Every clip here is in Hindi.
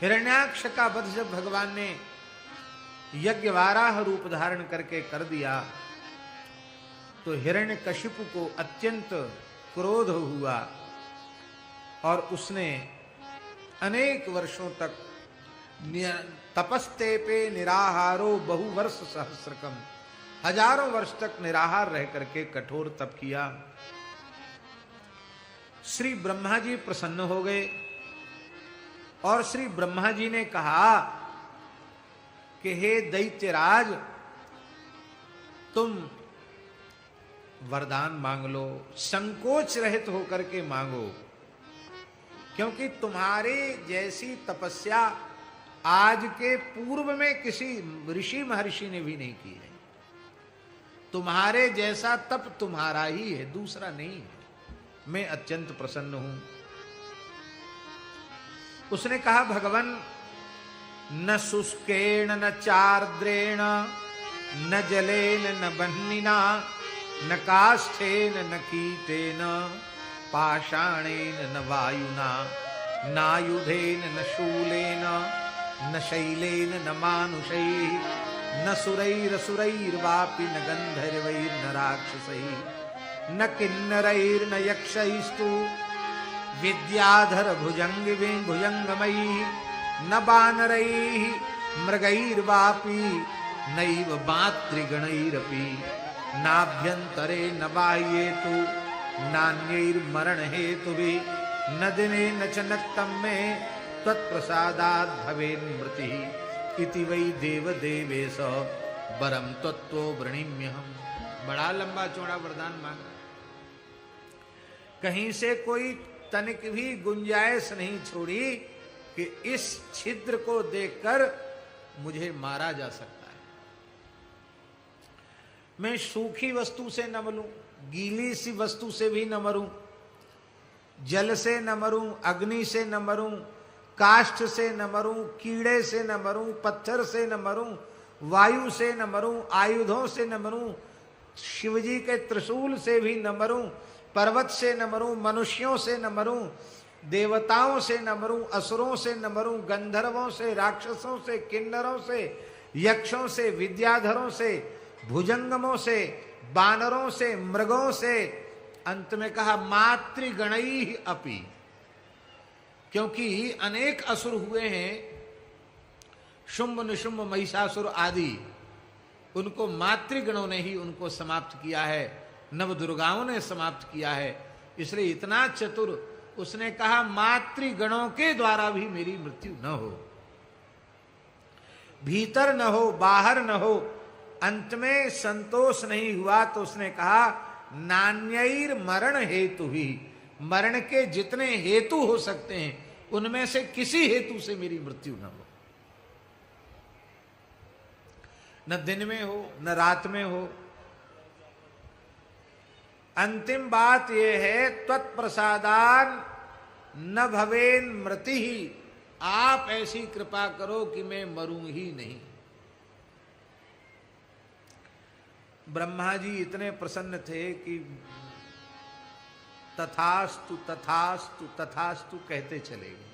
हिरण्याक्ष का वध जब भगवान ने यज्ञ वाराह रूप धारण करके कर दिया तो हिरण्यकशिपु को अत्यंत क्रोध हुआ और उसने अनेक वर्षों तक तपस्ते पे निराहारो बहुवर्ष सहस्रकम, हजारों वर्ष तक निराहार रह करके कठोर तप किया। श्री ब्रह्मा जी प्रसन्न हो गए और श्री ब्रह्मा जी ने कहा कि हे दैत्यराज, तुम वरदान मांग लो, संकोच रहित होकर के मांगो, क्योंकि तुम्हारे जैसी तपस्या आज के पूर्व में किसी ऋषि महर्षि ने भी नहीं की है। तुम्हारे जैसा तप तुम्हारा ही है, दूसरा नहीं है। मैं अत्यंत प्रसन्न हूं। उसने कहा भगवान, न शुष्केण न चार्द्रेण न जलेन न बह्निना न काष्ठेन न कीटेन पाषाणेन न वायुना नायुधेन न शूलेन न शैलेन न मानुषैः न सुरैरसुरैर्वापि न गन्धर्वैर्न राक्षसैः न किन्नरैर्न यक्षैस्तु विद्याधर भुजंगमयैः न बानरैः मृगैर्वापि नैव मातृगणैरपि नाभ्यन्तरे न बाह्येतु नान्यैर्मरण हेतुभिः न दिने न च नक्तं मे त्वत्प्रसादात् भवेन्मृतिः इति वै देवदेवेश वरम तत्त्वो वृणीम्यहम्। बड़ा लंबा चौड़ा वरदान मांगा, कहीं से कोई तनिक भी गुंजाइश नहीं छोड़ी कि इस छिद्र को देखकर मुझे मारा जा सकता है। मैं सूखी वस्तु से न मरूं, गीली सी वस्तु से भी न मरूं, जल से न मरूं, अग्नि से न मरूं, काष्ठ से न मरूं, कीड़े से न मरूं, पत्थर से न मरूं, वायु से न मरूं, आयुधों से न मरूं, शिवजी के त्रिशूल से भी न मरूं, पर्वत से न मरूं, मनुष्यों से न मरूं, देवताओं से न मरूं, असुरों से न मरूं, गंधर्वों से, राक्षसों से, किन्नरों से, यक्षों से, विद्याधरों से, भुजंगमों से, बानरों से, मृगों से, अंत में कहा मातृगणैः अपि, क्योंकि अनेक असुर हुए हैं, शुंभ निशुंभ महिषासुर आदि, उनको मातृगणों ने ही उनको समाप्त किया है, नव दुर्गाओं ने समाप्त किया है। इसलिए इतना चतुर, उसने कहा मातृगणों के द्वारा भी मेरी मृत्यु न हो, भीतर न हो, बाहर न हो। अंत में संतोष नहीं हुआ तो उसने कहा नान्यैर मरण हेतु ही, मरण के जितने हेतु हो सकते हैं उनमें से किसी हेतु से मेरी मृत्यु न हो, न दिन में हो न रात में हो। अंतिम बात यह है त्वत्प्रसादान न भवेन मृति ही, आप ऐसी कृपा करो कि मैं मरूं ही नहीं। ब्रह्मा जी इतने प्रसन्न थे कि तथास्तु तथास्तु तथास्तु कहते चले गए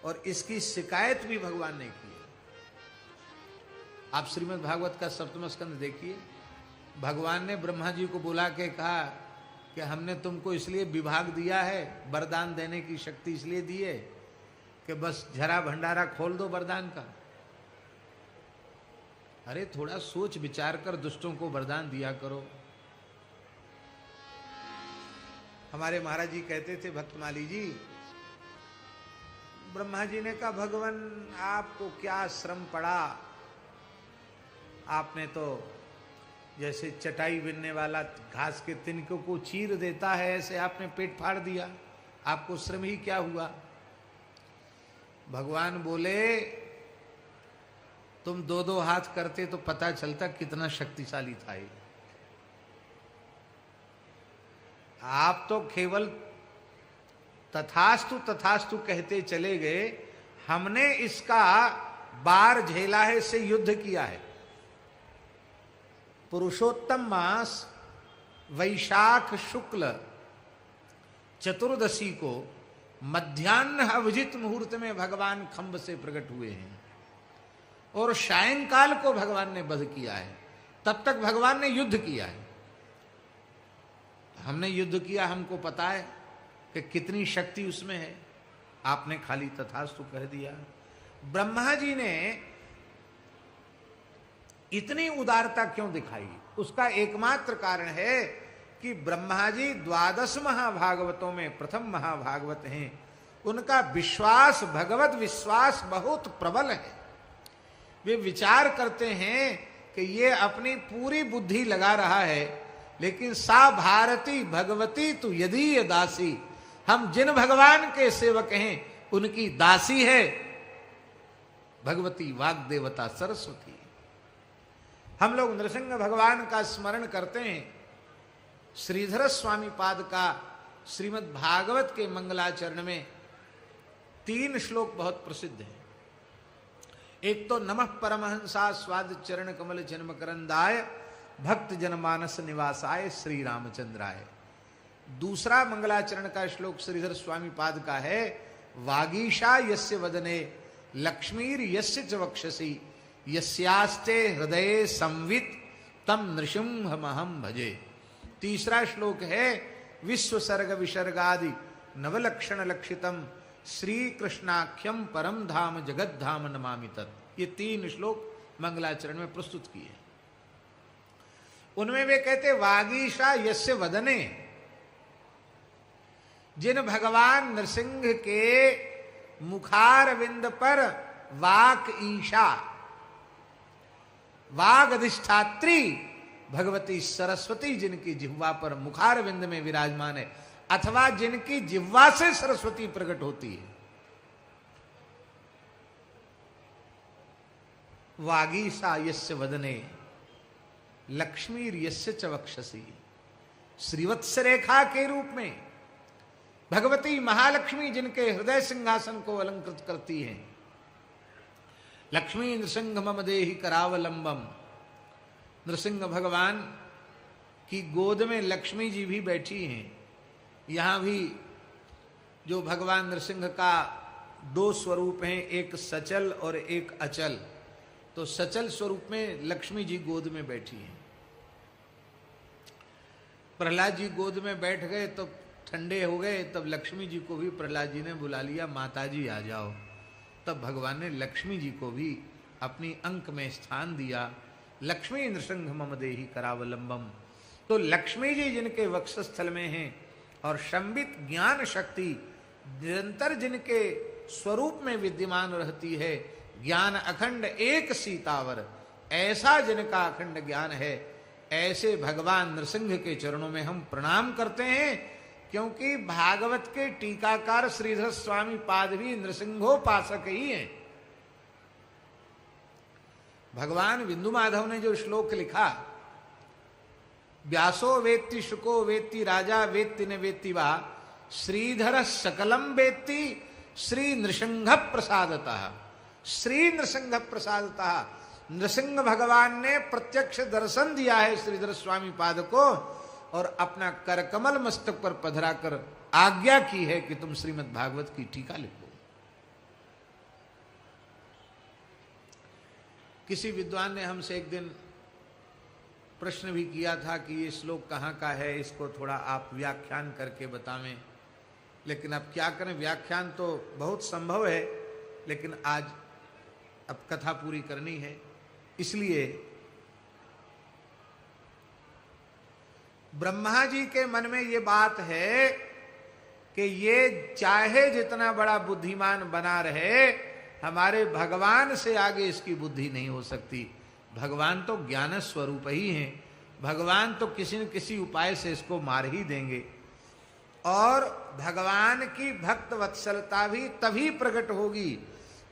और इसकी शिकायत भी भगवान ने की। आप श्रीमद् भागवत का सप्तम स्कंद देखिए, भगवान ने ब्रह्मा जी को बुला के कहा कि हमने तुमको इसलिए विभाग दिया है, वरदान देने की शक्ति इसलिए दी है कि बस झरा भंडारा खोल दो वरदान का। अरे थोड़ा सोच विचार कर दुष्टों को वरदान दिया करो। हमारे महाराज जी कहते थे, भक्तमाली जी, ब्रह्मा जी ने कहा भगवान आपको क्या श्रम पड़ा, आपने तो जैसे चटाई बिनने वाला घास के तिनकों को चीर देता है ऐसे आपने पेट फाड़ दिया, आपको श्रम ही क्या हुआ। भगवान बोले तुम दो दो हाथ करते तो पता चलता कितना शक्तिशाली था ये। आप तो केवल तथास्तु तथास्तु कहते चले गए, हमने इसका बार झेला है, इससे युद्ध किया है। पुरुषोत्तम मास वैशाख शुक्ल चतुर्दशी को मध्यान्ह अभिजित मुहूर्त में भगवान खंभ से प्रकट हुए हैं और सायंकाल को भगवान ने वध किया है। तब तक भगवान ने युद्ध किया है। हमने युद्ध किया, हमको पता है कि कितनी शक्ति उसमें है। आपने खाली तथास्तु कह दिया। ब्रह्मा जी ने इतनी उदारता क्यों दिखाई? उसका एकमात्र कारण है कि ब्रह्मा जी 12 महाभागवतों में प्रथम महाभागवत हैं। उनका विश्वास, भगवत विश्वास बहुत प्रबल है। वे विचार करते हैं कि ये अपनी पूरी बुद्धि लगा रहा है, लेकिन सा भारती भगवती तु यदि ये दासी, हम जिन भगवान के सेवक हैं उनकी दासी है भगवती वाग्देवता सरस्वती। हम लोग नृसिंह भगवान का स्मरण करते हैं। श्रीधर स्वामी पाद का श्रीमद् भागवत के मंगलाचरण में 3 श्लोक बहुत प्रसिद्ध हैं। एक तो नमः परमहंसा स्वाद चरण कमल जन्म करंदाय भक्त जनमानस निवासाय श्री रामचंद्राय। दूसरा मंगलाचरण का श्लोक श्रीधर स्वामी पाद का है, वागीशा यस्य वदने लक्ष्मीर यस्य च वक्षसि यस्यास्ते हृदये संवित तम नृसिंहमहं भजे। तीसरा श्लोक है, विश्व सर्ग विसर्गादि नवलक्षण लक्षितम श्री कृष्णाख्यम परम धाम जगत धाम नमामि तत्। ये 3 श्लोक मंगलाचरण में प्रस्तुत किए। उनमें वे कहते वागीशा यस्य वदने, जिन भगवान नृसिंह के मुखारविंद पर वाक ईशा, वाग अधिष्ठात्री भगवती सरस्वती जिनकी जिह्वा पर मुखारविंद में विराजमान है, अथवा जिनकी जिह्वा से सरस्वती प्रकट होती है, वागीशा यस्य वदने लक्ष्मीर यस्य च वक्षसि। श्रीवत्स रेखा के रूप में भगवती महालक्ष्मी जिनके हृदय सिंहासन को अलंकृत करती हैं। लक्ष्मी नृसिंह मम देहि करावलंबम। नृसिंह भगवान की गोद में लक्ष्मी जी भी बैठी हैं। यहां भी जो भगवान नृसिंह का 2 स्वरूप हैं, एक सचल और एक अचल। तो सचल स्वरूप में लक्ष्मी जी गोद में बैठी हैं। प्रहलाद जी गोद में बैठ गए तो ठंडे हो गए, तब लक्ष्मी जी को भी प्रहलाद जी ने बुला लिया, माता जी आ जाओ। तब भगवान ने लक्ष्मी जी को भी अपनी अंक में स्थान दिया। लक्ष्मी नृसिंह मम देहि करावलंबम। तो लक्ष्मी जी जिनके वक्षस्थल में हैं और संबित ज्ञान शक्ति निरंतर जिनके स्वरूप में विद्यमान रहती है, ज्ञान अखंड एक सीतावर, ऐसा जिनका अखंड ज्ञान है, ऐसे भगवान नृसिंह के चरणों में हम प्रणाम करते हैं। क्योंकि भागवत के टीकाकार श्रीधर स्वामी पाद भी नृसिंहोपासक ही हैं। भगवान बिंदु माधव ने जो श्लोक लिखा, व्यासो वेत्ति शुको वेत्ति राजा वेत्ति न वेत्ति वा श्रीधर सकलम वेत्ति श्री नृसिंह प्रसादतः। श्री नृसिंह प्रसादतः, नृसिंह भगवान ने प्रत्यक्ष दर्शन दिया है श्रीधर स्वामी पाद को और अपना करकमल मस्तक पर पधराकर आज्ञा की है कि तुम श्रीमद् भागवत की टीका लिखो। किसी विद्वान ने हमसे एक दिन प्रश्न भी किया था कि ये श्लोक कहाँ का है, इसको थोड़ा आप व्याख्यान करके बतावें। लेकिन अब क्या करें, व्याख्यान तो बहुत संभव है, लेकिन आज अब कथा पूरी करनी है, इसलिए ब्रह्मा जी के मन में ये बात है कि ये चाहे जितना बड़ा बुद्धिमान बना रहे, हमारे भगवान से आगे इसकी बुद्धि नहीं हो सकती। भगवान तो ज्ञान स्वरूप ही हैं, भगवान तो किसी न किसी उपाय से इसको मार ही देंगे। और भगवान की भक्त वत्सलता भी तभी प्रकट होगी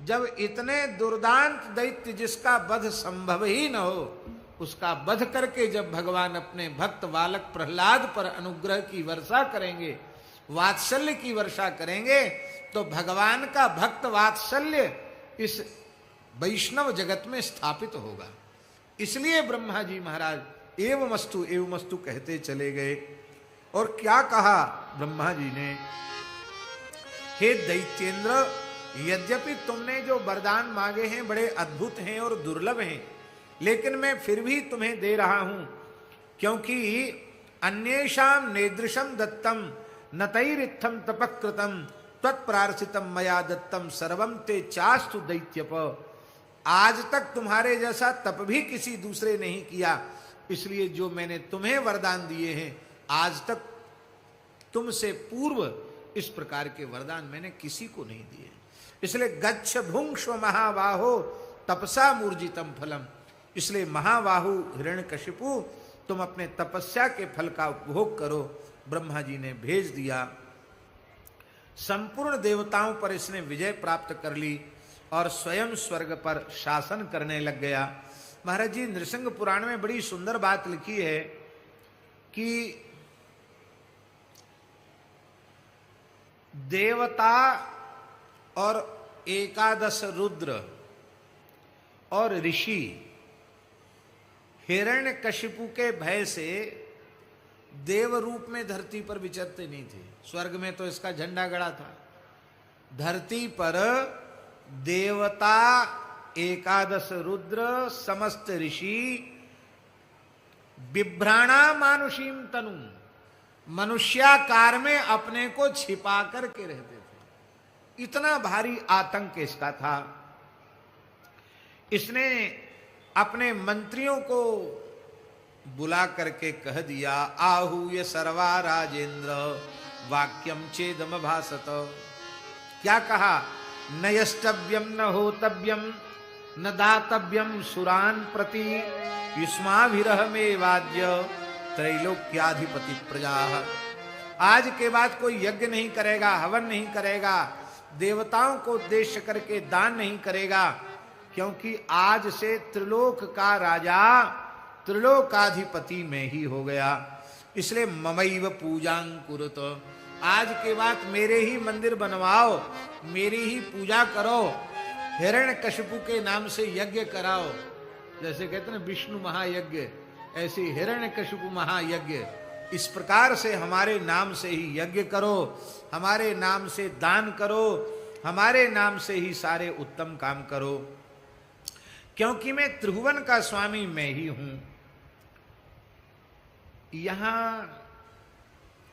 जब इतने दुर्दांत दैत्य जिसका वध संभव ही न हो, उसका वध करके जब भगवान अपने भक्त बालक प्रहलाद पर अनुग्रह की वर्षा करेंगे, वात्सल्य की वर्षा करेंगे, तो भगवान का भक्त वात्सल्य इस वैष्णव जगत में स्थापित होगा। इसलिए ब्रह्मा जी महाराज एवमस्तु कहते चले गए। और क्या कहा ब्रह्मा जी ने, हे दैत्येंद्र, यद्यपि तुमने जो वरदान मांगे हैं बड़े अद्भुत हैं और दुर्लभ हैं, लेकिन मैं फिर भी तुम्हें दे रहा हूं, क्योंकि अन्येषाम नेदृशम दत्तम नतैरित्थम तपकृतम त्वत्प्रार्थितम मया दत्तम सर्वम ते चास्तु दैत्यप। आज तक तुम्हारे जैसा तप भी किसी दूसरे नहीं किया, इसलिए जो मैंने तुम्हें वरदान दिए हैं आज तक तुमसे पूर्व इस प्रकार के वरदान मैंने किसी को नहीं दिए। इसलिए गच्छ भुंक्ष्व महाबाहो तपसा मूर्जितम फलम। इसलिए महाबाहु हिरण्यकशिपु, तुम अपने तपस्या के फल का उपभोग करो। ब्रह्मा जी ने भेज दिया। संपूर्ण देवताओं पर इसने विजय प्राप्त कर ली और स्वयं स्वर्ग पर शासन करने लग गया। महाराज जी नृसिंह पुराण में बड़ी सुंदर बात लिखी है कि देवता और 11 रुद्र और ऋषि हिरण्यकशिपु के भय से देव रूप में धरती पर विचरते नहीं थे। स्वर्ग में तो इसका झंडा गड़ा था। धरती पर देवता 11 रुद्र समस्त ऋषि बिभ्राणा मानुषीम तनु, मनुष्याकार में अपने को छिपा करके रहते थे। इतना भारी आतंक इसका था। इसने अपने मंत्रियों को बुला करके कह दिया, आहूय सर्वा राजेंद्र वाक्यम चेदम भासत। क्या कहा? न यष्टव्यम न होतव्यम न दातव्यम सुरान प्रति युष्माभिरह में वाद्य त्रैलोक्याधिपति प्रजा। आज के बाद कोई यज्ञ नहीं करेगा, हवन नहीं करेगा, देवताओं को उद्देश्य करके दान नहीं करेगा, क्योंकि आज से त्रिलोक का राजा त्रिलोकाधिपति में ही हो गया। इसलिए ममैव पूजां कुरुत। आज के बाद मेरे ही मंदिर बनवाओ, मेरी ही पूजा करो, हिरण्यकशिपु के नाम से यज्ञ कराओ। जैसे कहते हैं विष्णु महायज्ञ, ऐसे हिरण्यकशिपु महायज्ञ। इस प्रकार से हमारे नाम से ही यज्ञ करो, हमारे नाम से दान करो, हमारे नाम से ही सारे उत्तम काम करो, क्योंकि मैं त्रिभुवन का स्वामी मैं ही हूं। यहां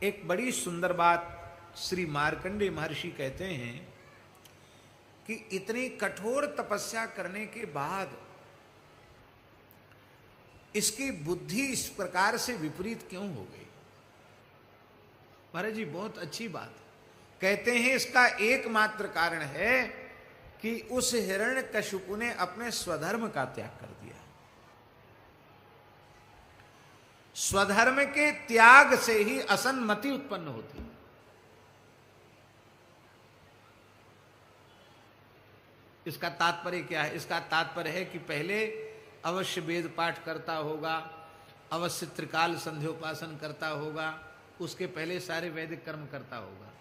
एक बड़ी सुंदर बात श्री मार्कंडेय महर्षि कहते हैं कि इतनी कठोर तपस्या करने के बाद इसकी बुद्धि इस प्रकार से विपरीत क्यों हो गई? महाराज जी बहुत अच्छी बात कहते हैं। इसका एकमात्र कारण है कि उस हिरण्यकशिपु ने अपने स्वधर्म का त्याग कर दिया। स्वधर्म के त्याग से ही असन्मति उत्पन्न होती है। इसका तात्पर्य क्या है? इसका तात्पर्य है कि पहले अवश्य वेद पाठ करता होगा, अवश्य त्रिकाल संध्योपासन करता होगा, उसके पहले सारे वैदिक कर्म करता होगा।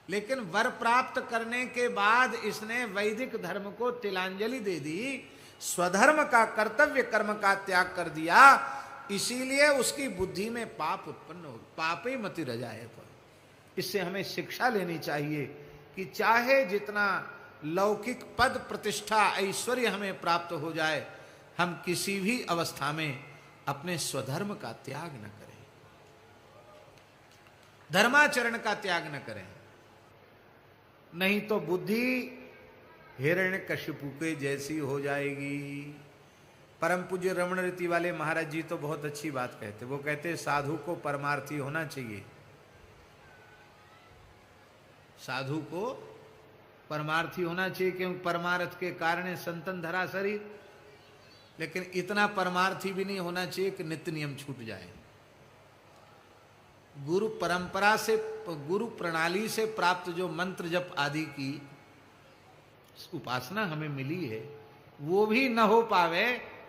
लेकिन वर प्राप्त करने के बाद इसने वैदिक धर्म को तिलांजलि दे दी, स्वधर्म का कर्तव्य कर्म का त्याग कर दिया। इसीलिए उसकी बुद्धि में पाप उत्पन्न हो, पापे मति रजायत। इससे हमें शिक्षा लेनी चाहिए कि चाहे जितना लौकिक पद प्रतिष्ठा ऐश्वर्य हमें प्राप्त हो जाए, हम किसी भी अवस्था में अपने स्वधर्म का त्याग न करें, धर्माचरण का त्याग न करें, नहीं तो बुद्धि हिरण्यकशिपु के जैसी हो जाएगी। परम पूज्य रमण रीति वाले महाराज जी तो बहुत अच्छी बात कहते। वो कहते साधु को परमार्थी होना चाहिए, साधु को परमार्थी होना चाहिए, क्योंकि परमार्थ के कारण संतन धरा शरीर। लेकिन इतना परमार्थी भी नहीं होना चाहिए कि नित्य नियम छूट जाए। गुरु परंपरा से, गुरु प्रणाली से प्राप्त जो मंत्र जप आदि की उपासना हमें मिली है, वो भी न हो पावे,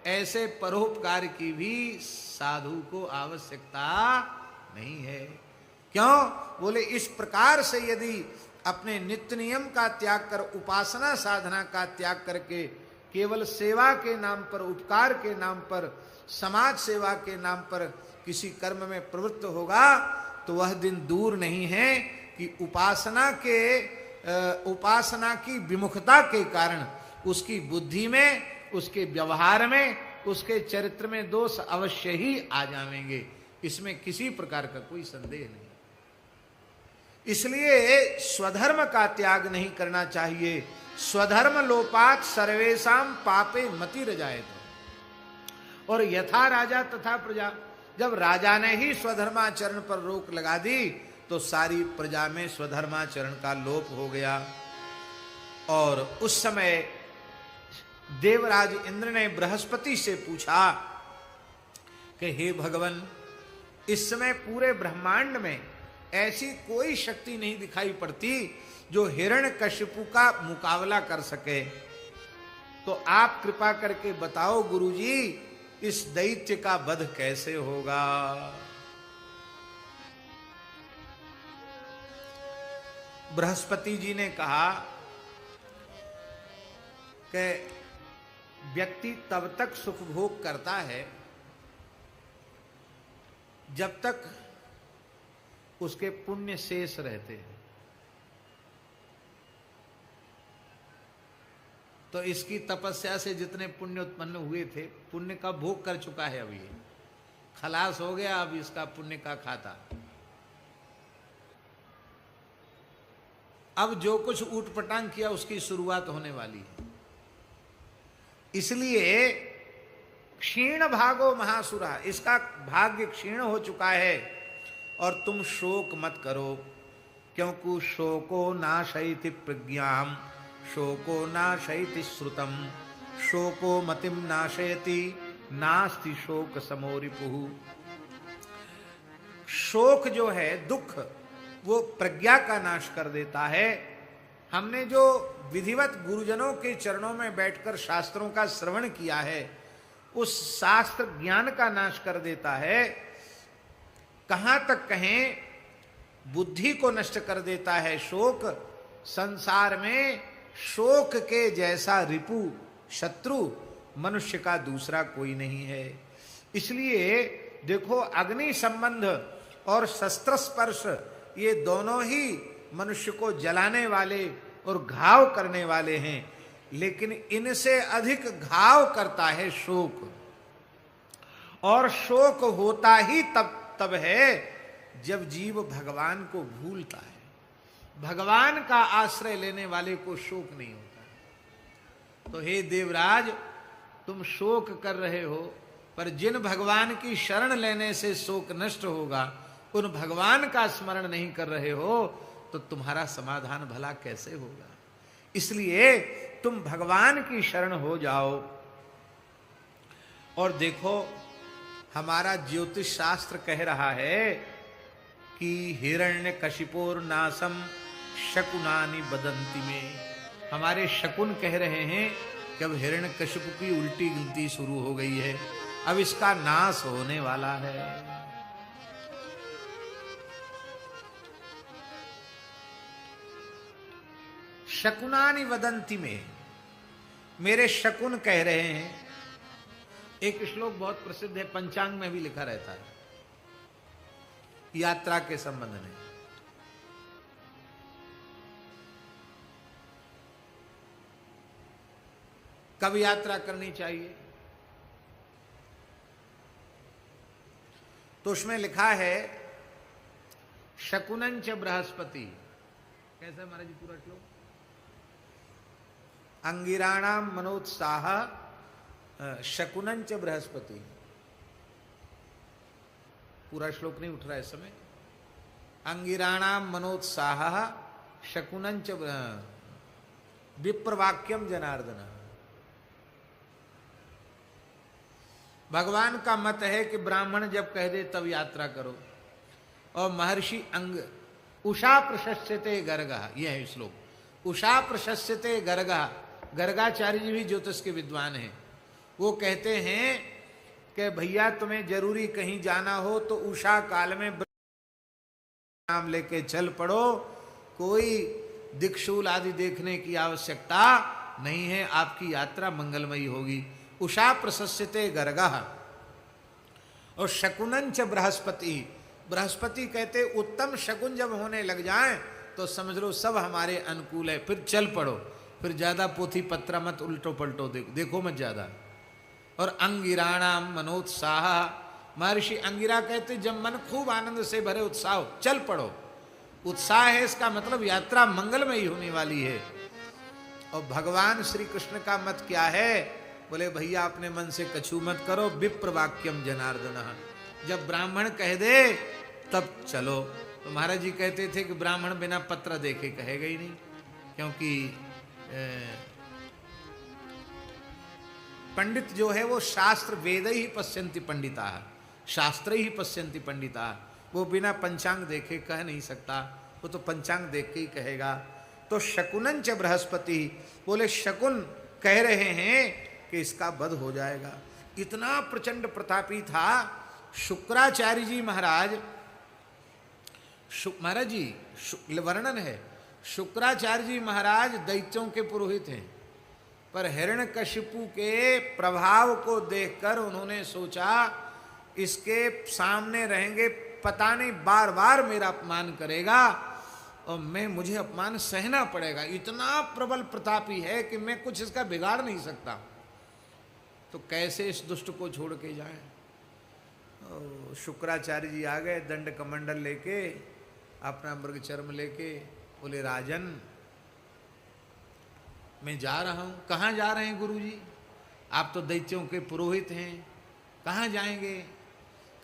ऐसे परोपकार की भी साधु को आवश्यकता नहीं है। क्यों? बोले इस प्रकार से यदि अपने नित्य नियम का त्याग कर, उपासना साधना का त्याग करके केवल सेवा के नाम पर, उपकार के नाम पर, समाज सेवा के नाम पर किसी कर्म में प्रवृत्त होगा, तो वह दिन दूर नहीं है कि उपासना के उपासना की विमुखता के कारण उसकी बुद्धि में, उसके व्यवहार में, उसके चरित्र में दोष अवश्य ही आ जाएंगे। इसमें किसी प्रकार का कोई संदेह नहीं। इसलिए स्वधर्म का त्याग नहीं करना चाहिए। स्वधर्म लोपात सर्वेशम पापे मति रजायत। और यथा राजा तथा प्रजा, जब राजा ने ही स्वधर्माचरण पर रोक लगा दी तो सारी प्रजा में स्वधर्माचरण का लोप हो गया। और उस समय देवराज इंद्र ने बृहस्पति से पूछा कि हे भगवान, इस समय पूरे ब्रह्मांड में ऐसी कोई शक्ति नहीं दिखाई पड़ती जो हिरण्यकशिपु का मुकाबला कर सके, तो आप कृपा करके बताओ गुरुजी, इस दैत्य का वध कैसे होगा। बृहस्पति जी ने कहा कि व्यक्ति तब तक सुख भोग करता है जब तक उसके पुण्य शेष रहते हैं। तो इसकी तपस्या से जितने पुण्य उत्पन्न हुए थे, पुण्य का भोग कर चुका है, अब ये खलास हो गया, अब इसका पुण्य का खाता। अब जो कुछ ऊटपटांग किया उसकी शुरुआत होने वाली है। इसलिए क्षीण भागो महासुरा, इसका भाग्य क्षीण हो चुका है और तुम शोक मत करो, क्योंकि शोको नाशयति प्रज्ञाम, शोको नाशयति श्रुतम, शोको मतिम नाशयति, नास्ति शोक समो रिपुः। शोक जो है, दुख, वो प्रज्ञा का नाश कर देता है। हमने जो विधिवत गुरुजनों के चरणों में बैठकर शास्त्रों का श्रवण किया है, उस शास्त्र ज्ञान का नाश कर देता है। कहां तक कहें, बुद्धि को नष्ट कर देता है शोक। संसार में शोक के जैसा रिपु, शत्रु मनुष्य का दूसरा कोई नहीं है। इसलिए देखो, अग्नि संबंध और शस्त्र स्पर्श, ये दोनों ही मनुष्य को जलाने वाले और घाव करने वाले हैं, लेकिन इनसे अधिक घाव करता है शोक। और शोक होता ही तब है जब जीव भगवान को भूलता है। भगवान का आश्रय लेने वाले को शोक नहीं होता। तो हे देवराज, तुम शोक कर रहे हो, पर जिन भगवान की शरण लेने से शोक नष्ट होगा, उन भगवान का स्मरण नहीं कर रहे हो, तो तुम्हारा समाधान भला कैसे होगा। इसलिए तुम भगवान की शरण हो जाओ। और देखो, हमारा ज्योतिष शास्त्र कह रहा है कि हिरण्यकशिपोर नासम शकुनानि बदंती में। हमारे शकुन कह रहे हैं कि अब हिरण्यकशिपु की उल्टी गिनती शुरू हो गई है, अब इसका नाश होने वाला है। शकुनानि वदंती में, मेरे शकुन कह रहे हैं। एक श्लोक बहुत प्रसिद्ध है, पंचांग में भी लिखा रहता है यात्रा के संबंध में। कब यात्रा करनी चाहिए, तो उसमें लिखा है शकुनंच बृहस्पति। कैसे महाराज जी पूरा श्लोक? अंगिराणाम मनोत्साह शकुनंच बृहस्पति। पूरा श्लोक नहीं उठ रहा है इस समय। अंगिराणाम मनोत्साह शकुनंच विप्रवाक्यम जनार्दन। भगवान का मत है कि ब्राह्मण जब कह दे तब यात्रा करो। और महर्षि अंग उषा प्रशस्यते गर्गः, यह है श्लोक। उषा प्रशस्यते गर्गः। गर्गाचार्य जी भी ज्योतिष के विद्वान हैं। वो कहते हैं कि भैया तुम्हें जरूरी कहीं जाना हो तो उषा काल में नाम लेके चल पड़ो, कोई दिक्शूल आदि देखने की आवश्यकता नहीं है, आपकी यात्रा मंगलमयी होगी। उषा प्रशस्यते गर्गः। और शकुनंच बृहस्पति, बृहस्पति कहते उत्तम शकुन जब होने लग जाएं तो समझ लो सब हमारे अनुकूल है, फिर चल पड़ो, फिर ज्यादा पोथी पत्रा मत उल्टो पलटो, देखो मत ज्यादा। और अंगिराणाम मनोत्साह, महर्षि अंगिरा कहते जब मन खूब आनंद से भरे, उत्साह, चल पड़ो। उत्साह है इसका मतलब यात्रा मंगलमयी होने वाली है। और भगवान श्री कृष्ण का मत क्या है? बोले भैया अपने मन से कछू मत करो, विप्र वाक्यम जनार्दन, जब ब्राह्मण कह दे तब चलो। तो महाराज जी कहते थे कि ब्राह्मण बिना पत्र देखे कहेगा ही नहीं, क्योंकि पंडित जो है वो शास्त्र वेद ही पश्यन्ति पंडिता, शास्त्र ही पश्यन्ति पंडिता, वो बिना पंचांग देखे कह नहीं सकता, वो तो पंचांग देख के ही कहेगा। तो शकुनन च बृहस्पति, बोले शकुन कह रहे हैं कि इसका वध हो जाएगा। इतना प्रचंड प्रतापी था शुक्राचार्य जी महाराज। महाराज जी वर्णन है, शुक्राचार्य जी महाराज दैत्यों के पुरोहित हैं, पर हिरण्यकशिपु के प्रभाव को देखकर उन्होंने सोचा इसके सामने रहेंगे, पता नहीं बार बार मेरा अपमान करेगा और मुझे अपमान सहना पड़ेगा। इतना प्रबल प्रतापी है कि मैं कुछ इसका बिगाड़ नहीं सकता, तो कैसे इस दुष्ट को छोड़ के जाएं। शुक्राचार्य जी आ गए दंड कमंडल लेके, अपना मृग चर्म लेके, बोले राजन मैं जा रहा हूं। कहाँ जा रहे हैं गुरुजी? आप तो दैत्यों के पुरोहित हैं, कहाँ जाएंगे?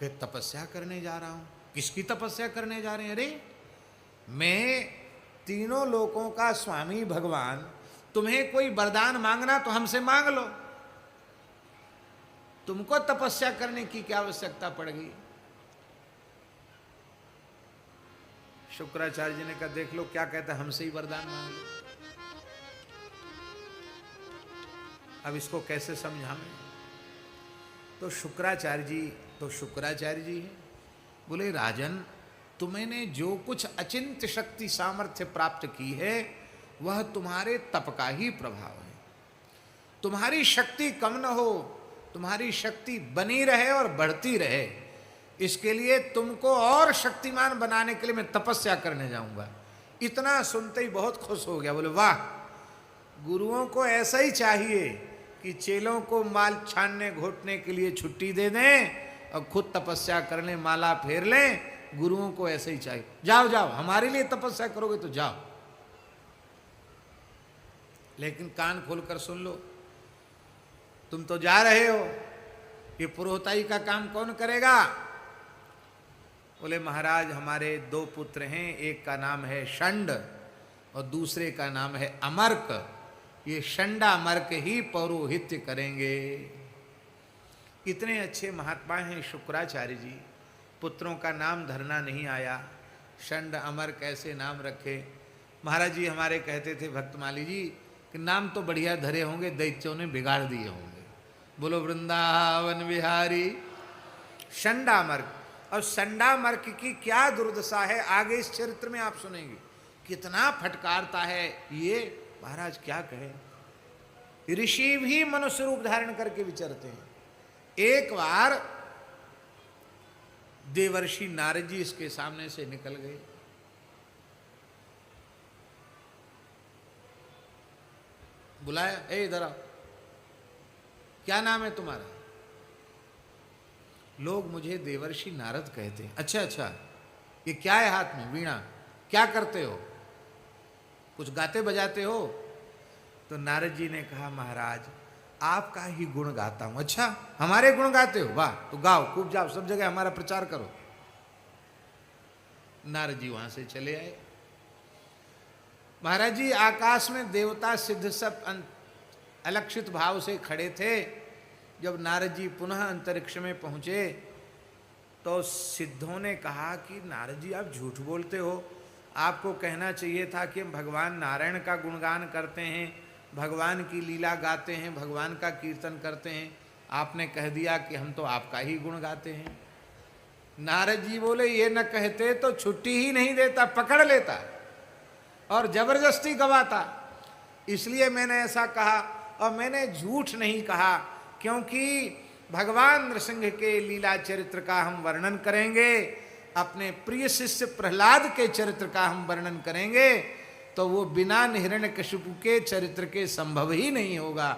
कि तपस्या करने जा रहा हूं। किसकी तपस्या करने जा रहे हैं? अरे मैं तीनों लोकों का स्वामी भगवान, तुम्हें कोई वरदान मांगना तो हमसे मांग लो, तुमको तपस्या करने की क्या आवश्यकता पड़ गई? शुक्राचार्य जी ने कहा देख लो क्या कहता है, हमसे ही वरदान मांग लो। अब इसको कैसे समझाएं? तो शुक्राचार्य जी हैं, बोले राजन तुमने जो कुछ अचिंत्य शक्ति सामर्थ्य प्राप्त की है वह तुम्हारे तप का ही प्रभाव है। तुम्हारी शक्ति कम न हो, तुम्हारी शक्ति बनी रहे और बढ़ती रहे, इसके लिए तुमको और शक्तिमान बनाने के लिए मैं तपस्या करने जाऊंगा। इतना सुनते ही बहुत खुश हो गया, बोले वाह, गुरुओं को ऐसा ही चाहिए कि चेलों को माल छानने घोटने के लिए छुट्टी दे दें और खुद तपस्या कर लें, माला फेर लें। गुरुओं को ऐसे ही चाहिए, जाओ जाओ हमारे लिए तपस्या करोगे तो जाओ, लेकिन कान खोलकर सुन लो, तुम तो जा रहे हो, ये पुरोहिताई का काम कौन करेगा? बोले महाराज हमारे दो पुत्र हैं, एक का नाम है षंड और दूसरे का नाम है अमर्क, ये षंडा अमर्क ही पौरोहित्य करेंगे। इतने अच्छे महात्मा हैं शुक्राचार्य जी, पुत्रों का नाम धरना नहीं आया, षंड अमर कैसे नाम रखे। महाराज जी हमारे कहते थे भक्तमाली जी कि नाम तो बढ़िया धरे होंगे, दैत्यों ने बिगाड़ दिए होंगे। बोलो वृंदावन बिहारी षंडामर्क। और षंडामर्क की क्या दुर्दशा है आगे इस चरित्र में आप सुनेंगे, कितना फटकारता है ये। महाराज क्या कहे, ऋषि भी मनुष्य रूप धारण करके विचरते हैं। एक बार देवर्षि नारद जी इसके सामने से निकल गए, बुलाया, ए इधर आओ, क्या नाम है तुम्हारा? लोग मुझे देवर्षि नारद कहते हैं। अच्छा अच्छा, ये क्या है हाथ में? वीणा। क्या करते हो? कुछ गाते बजाते हो? तो नारद जी ने कहा महाराज आपका ही गुण गाता हूं। अच्छा हमारे गुण गाते हो? वाह, तो गाओ, खूब जाओ, सब जगह हमारा प्रचार करो। नारद जी वहां से चले आए। महाराज जी आकाश में देवता सिद्ध सब अलक्षित भाव से खड़े थे। जब नारद जी पुनः अंतरिक्ष में पहुंचे तो सिद्धों ने कहा कि नारद जी आप झूठ बोलते हो, आपको कहना चाहिए था कि हम भगवान नारायण का गुणगान करते हैं, भगवान की लीला गाते हैं, भगवान का कीर्तन करते हैं, आपने कह दिया कि हम तो आपका ही गुण गाते हैं। नारद जी बोले ये न कहते तो छुट्टी ही नहीं देता, पकड़ लेता और जबरदस्ती गवाता, इसलिए मैंने ऐसा कहा। और मैंने झूठ नहीं कहा, क्योंकि भगवान नृसिंह के लीला चरित्र का हम वर्णन करेंगे अपने प्रिय शिष्य प्रहलाद के चरित्र का हम वर्णन करेंगे तो वो बिना हिरण्यकशिपु के चरित्र के संभव ही नहीं होगा।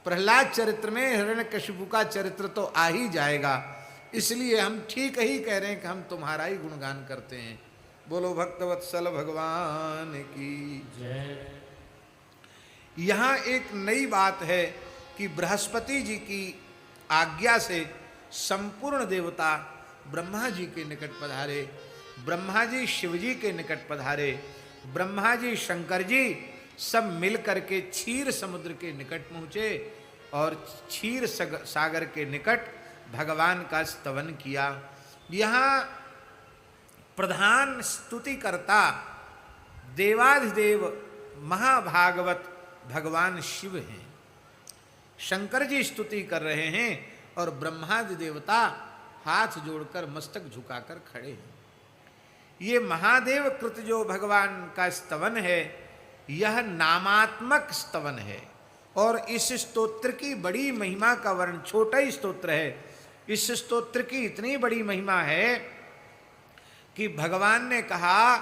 प्रहलाद चरित्र में हिरण्यकशिपु का चरित्र तो आ ही जाएगा, इसलिए हम ठीक ही कह रहे हैं कि हम तुम्हारा ही गुणगान करते हैं। बोलो भक्तवत्सल भगवान की जय। यहाँ एक नई बात है कि बृहस्पति जी की आज्ञा से संपूर्ण देवता ब्रह्मा जी के निकट पधारे, ब्रह्मा जी शिव जी के निकट पधारे, ब्रह्मा जी शंकर जी सब मिल करके क्षीर समुद्र के निकट पहुँचे और क्षीर सागर के निकट भगवान का स्तवन किया। यहाँ प्रधान स्तुतिकर्ता देवाधिदेव महाभागवत भगवान शिव हैं। शंकर जी स्तुति कर रहे हैं और ब्रह्मादि देवता हाथ जोड़कर मस्तक झुकाकर खड़े हैं। ये महादेव कृत जो भगवान का स्तवन है यह नामात्मक स्तवन है और इस स्तोत्र की बड़ी महिमा का वर्ण, छोटा ही स्तोत्र है, इस स्तोत्र की इतनी बड़ी महिमा है कि भगवान ने कहा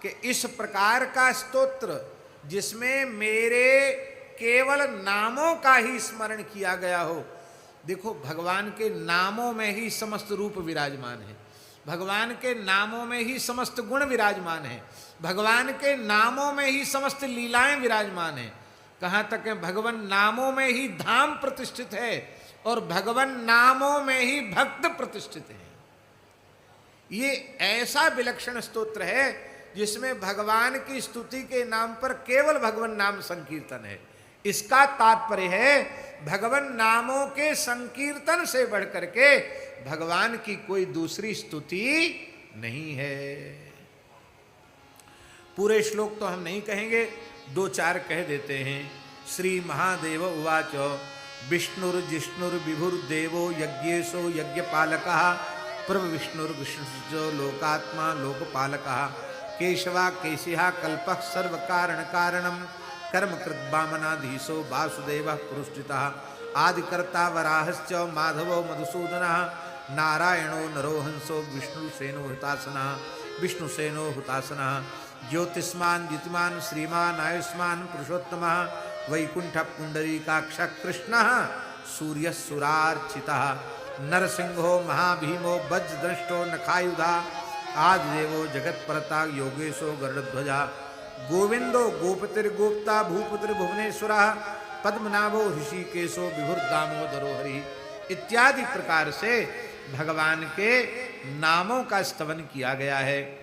कि इस प्रकार का स्तोत्र जिसमें मेरे केवल नामों का ही स्मरण किया गया हो। देखो भगवान के नामों में ही समस्त रूप विराजमान है, भगवान के नामों में ही समस्त गुण विराजमान है, भगवान के नामों में ही समस्त लीलाएं विराजमान है। कहाँ तक है, भगवान नामों में ही धाम प्रतिष्ठित है और भगवान नामों में ही भक्त प्रतिष्ठित है। ये ऐसा विलक्षण स्तोत्र है जिसमें भगवान की स्तुति के नाम पर केवल भगवान नाम संकीर्तन है। इसका तात्पर्य है भगवान नामों के संकीर्तन से बढ़ करके भगवान की कोई दूसरी स्तुति नहीं है। पूरे श्लोक तो हम नहीं कहेंगे, दो चार कह देते हैं। श्री महादेव उवाच विष्णुर्जिष्णुर्विभुर्देवो यज्ञेशो यज्ञपालकः प्रभविष्णुर्विष्णुश्चो लोकात्मा लोकपालकः केशवा केशिहा कल्पः सर्वकारणकारणं कर्मकृत् वामनाधीशो वासुदेवः पुरुषजितः आदिकर्ता वराहश्च माधवो मधुसूदनः नारायणो नरो हंसो विष्णुसेनो हुतासनः ज्योतिष्मान् द्युतिमान् श्रीमान् आयुष्मान् पुरुषोत्तमः वैकुण्ठः पुण्डरीकाक्षः कृष्णः सूर्यः सुरार्चितः नरसिंहो महाभीमो वज्रदंष्टो नखायुधा आदिदेवो जगत्परता योगेशो गरुड़ध्वजा गोविंदो गोपतिर्गोप्ता भूपतिर्भुवनेश्वरः पद्मनाभो ऋषिकेशो विभुर्दामोदरो हरि इत्यादि प्रकार से भगवान के नामों का स्तवन किया गया है।